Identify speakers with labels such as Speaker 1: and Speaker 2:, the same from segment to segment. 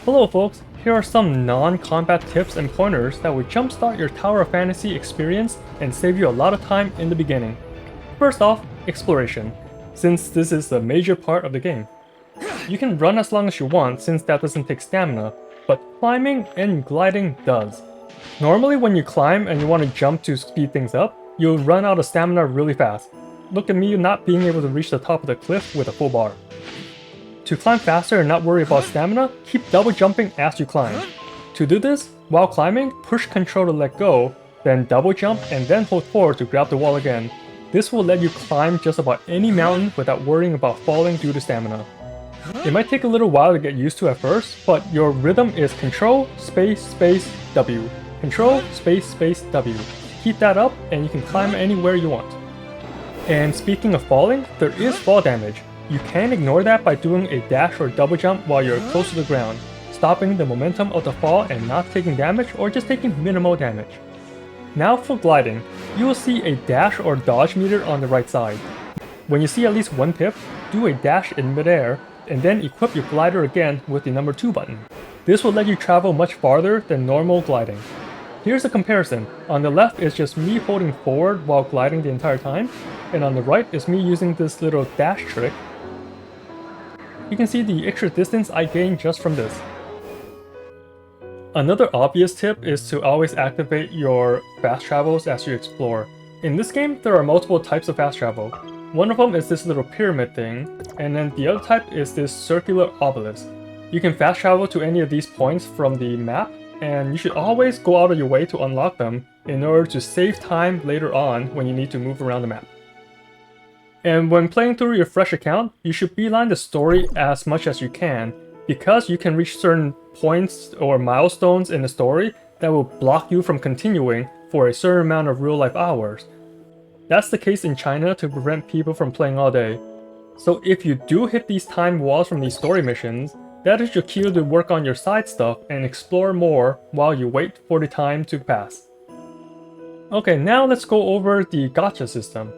Speaker 1: Hello folks, here are some non-combat tips and pointers that will jumpstart your Tower of Fantasy experience and save you a lot of time in the beginning. First off, exploration, since this is a major part of the game. You can run as long as you want since that doesn't take stamina, but climbing and gliding does. Normally when you climb and you want to jump to speed things up, you'll run out of stamina really fast. Look at me not being able to reach the top of the cliff with a full bar. To climb faster and not worry about stamina, keep double jumping as you climb. To do this, while climbing, push Ctrl to let go, then double jump and then hold forward to grab the wall again. This will let you climb just about any mountain without worrying about falling due to stamina. It might take a little while to get used to at first, but your rhythm is Ctrl, space, space, W. Ctrl, space, space, W. Keep that up and you can climb anywhere you want. And speaking of falling, there is fall damage. You can ignore that by doing a dash or double jump while you're close to the ground, stopping the momentum of the fall and not taking damage or just taking minimal damage. Now for gliding, you will see a dash or dodge meter on the right side. When you see at least one pip, do a dash in midair and then equip your glider again with the number 2 button. This will let you travel much farther than normal gliding. Here's a comparison. On the left is just me holding forward while gliding the entire time, and on the right is me using this little dash trick. You can see the extra distance I gained just from this. Another obvious tip is to always activate your fast travels as you explore. In this game, there are multiple types of fast travel. One of them is this little pyramid thing, and then the other type is this circular obelisk. You can fast travel to any of these points from the map, and you should always go out of your way to unlock them in order to save time later on when you need to move around the map. And when playing through your fresh account, you should beeline the story as much as you can, because you can reach certain points or milestones in the story that will block you from continuing for a certain amount of real-life hours. That's the case in China to prevent people from playing all day. So if you do hit these time walls from these story missions, that is your cue to work on your side stuff and explore more while you wait for the time to pass. Okay, now let's go over the gacha system.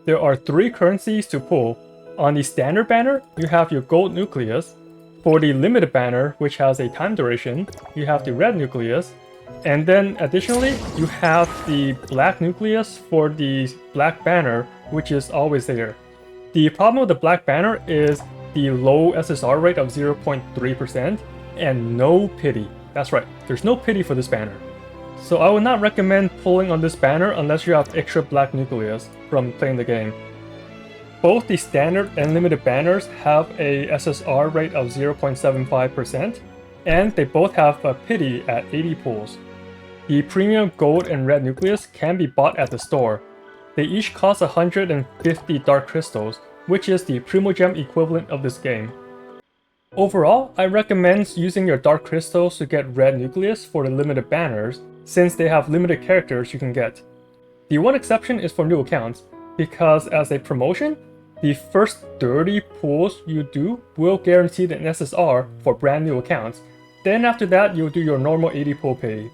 Speaker 1: There are 3 currencies to pull. On the standard banner, you have your gold nucleus. For the limited banner, which has a time duration, you have the red nucleus. And then additionally, you have the black nucleus for the black banner, which is always there. The problem with the black banner is the low SSR rate of 0.3% and no pity. That's right, there's no pity for this banner. So I would not recommend pulling on this banner unless you have extra black nucleus from playing the game. Both the standard and limited banners have a SSR rate of 0.75%, and they both have a pity at 80 pulls. The premium gold and red nucleus can be bought at the store. They each cost 150 dark crystals, which is the Primogem equivalent of this game. Overall, I recommend using your dark crystals to get red nucleus for the limited banners, since they have limited characters you can get. The one exception is for new accounts, because as a promotion, the first 30 pulls you do will guarantee an SSR for brand new accounts. Then after that, you'll do your normal 80 pull pay.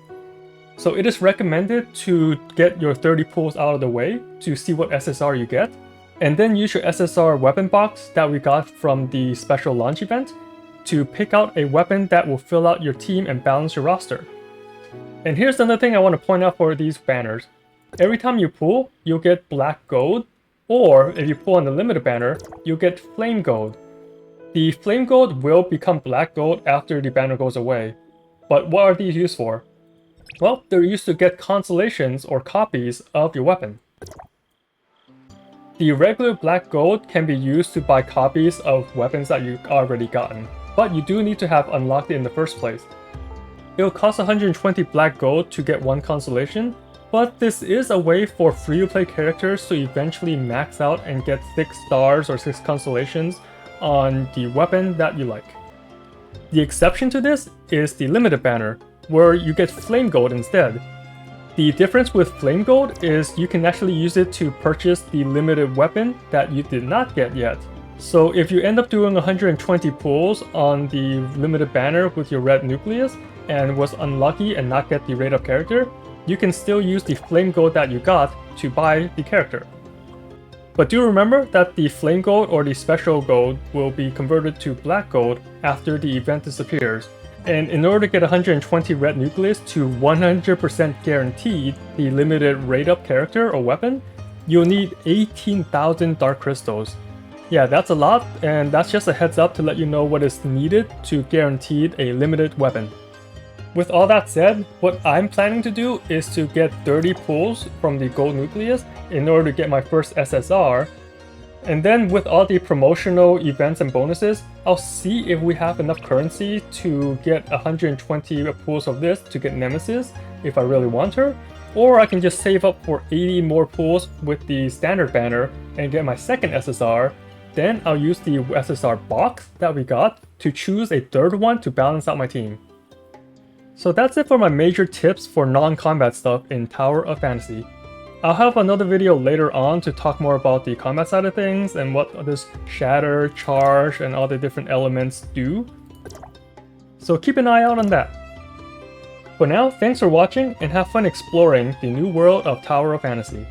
Speaker 1: So it is recommended to get your 30 pulls out of the way to see what SSR you get, and then use your SSR weapon box that we got from the special launch event to pick out a weapon that will fill out your team and balance your roster. And here's another thing I want to point out for these banners. Every time you pull, you'll get black gold, or if you pull on the limited banner, you'll get flame gold. The flame gold will become black gold after the banner goes away. But what are these used for? Well, they're used to get consolations or copies of your weapon. The regular black gold can be used to buy copies of weapons that you've already gotten, but you do need to have unlocked it in the first place. It'll cost 120 black gold to get 1 consolation, but this is a way for free-to-play characters to eventually max out and get 6 stars or 6 consolations on the weapon that you like. The exception to this is the limited banner, where you get flame gold instead. The difference with flame gold is you can actually use it to purchase the limited weapon that you did not get yet. So if you end up doing 120 pulls on the limited banner with your red nucleus and was unlucky and not get the rate of character, you can still use the flame gold that you got to buy the character. But do remember that the flame gold or the special gold will be converted to black gold after the event disappears. And in order to get 120 red nucleus to 100% guaranteed the limited rate up character or weapon, you'll need 18,000 dark crystals. Yeah, that's a lot, and that's just a heads up to let you know what is needed to guarantee a limited weapon. With all that said, what I'm planning to do is to get 30 pulls from the gold nucleus in order to get my first SSR, and then with all the promotional events and bonuses, I'll see if we have enough currency to get 120 pulls of this to get Nemesis if I really want her, or I can just save up for 80 more pulls with the standard banner and get my second SSR. Then I'll use the SSR box that we got to choose a third one to balance out my team. So that's it for my major tips for non-combat stuff in Tower of Fantasy. I'll have another video later on to talk more about the combat side of things and what this shatter, charge, and all the different elements do. So keep an eye out on that. For now, thanks for watching and have fun exploring the new world of Tower of Fantasy.